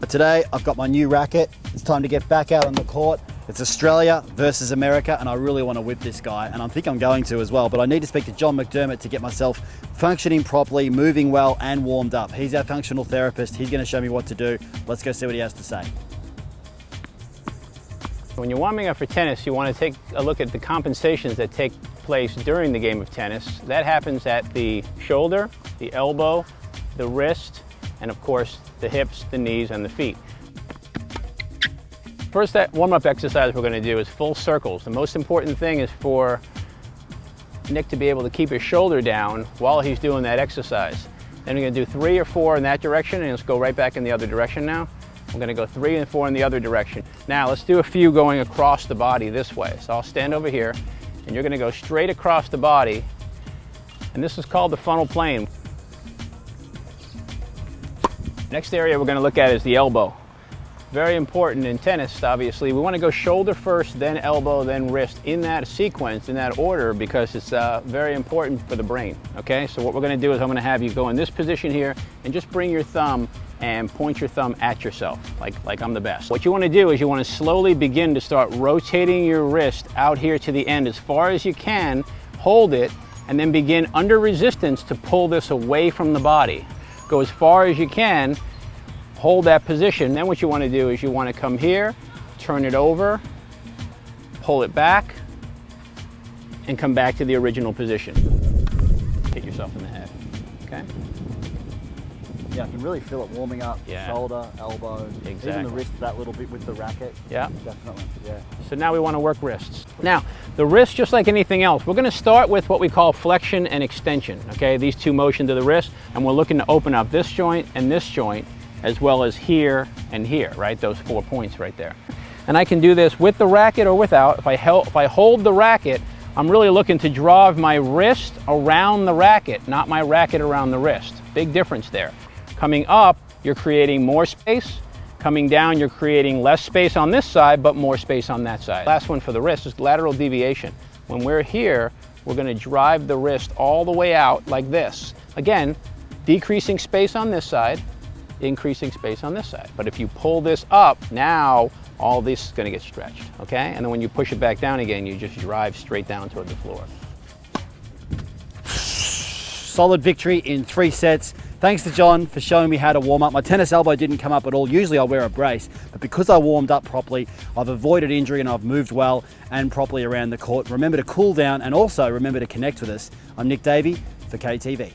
Today, I've got my new racket. It's time to get back out on the court. It's Australia versus America, and I really want to whip this guy, and I think I'm going to as well, but I need to speak to John McDermott to get myself functioning properly, moving well, and warmed up. He's our functional therapist. He's going to show me what to do. Let's go see what he has to say. When you're warming up for tennis, you want to take a look at the compensations that take place during the game of tennis. That happens at the shoulder, the elbow, the wrist, and of course, the hips, the knees, and the feet. First warm-up exercise we're going to do is full circles. The most important thing is for Nick to be able to keep his shoulder down while he's doing that exercise. Then we're going to do 3 or 4 in that direction, and let's go right back in the other direction now. We're going to go 3 and 4 in the other direction. Now let's do a few going across the body this way. So I'll stand over here, and you're going to go straight across the body, and this is called the funnel plane. Next area we're going to look at is the elbow. Very important in tennis, obviously. We want to go shoulder first, then elbow, then wrist, in that sequence, in that order, because it's very important for the brain, okay? So what we're going to do is I'm going to have you go in this position here and just bring your thumb and point your thumb at yourself, like I'm the best. What you want to do is you want to slowly begin to start rotating your wrist out here to the end as far as you can, hold it, and then begin under resistance to pull this away from the body. Go as far as you can, hold that position. Then what you want to do is you want to come here, turn it over, pull it back, and come back to the original position. Hit yourself in the head, okay? Yeah, I can really feel it warming up. Yeah. Shoulder, elbow, Exactly. even the wrist that little bit with the racket. Yeah. Definitely, yeah. So now we want to work wrists. Now, the wrist, just like anything else, we're going to start with what we call flexion and extension, okay? These two motions of the wrist, and we're looking to open up this joint and this joint, as well as here and here, right? Those 4 points right there. And I can do this with the racket or without. If I hold the racket, I'm really looking to draw my wrist around the racket, not my racket around the wrist. Big difference there. Coming up, you're creating more space. Coming down, you're creating less space on this side, but more space on that side. Last one for the wrist is lateral deviation. When we're here, we're going to drive the wrist all the way out like this. Again, decreasing space on this side, increasing space on this side. But if you pull this up, now all this is going to get stretched, okay? And then when you push it back down again, you just drive straight down toward the floor. Solid victory in 3 sets. Thanks to John for showing me how to warm up. My tennis elbow didn't come up at all. Usually I wear a brace, but because I warmed up properly, I've avoided injury and I've moved well and properly around the court. Remember to cool down and also remember to connect with us. I'm Nick Davey for KTV.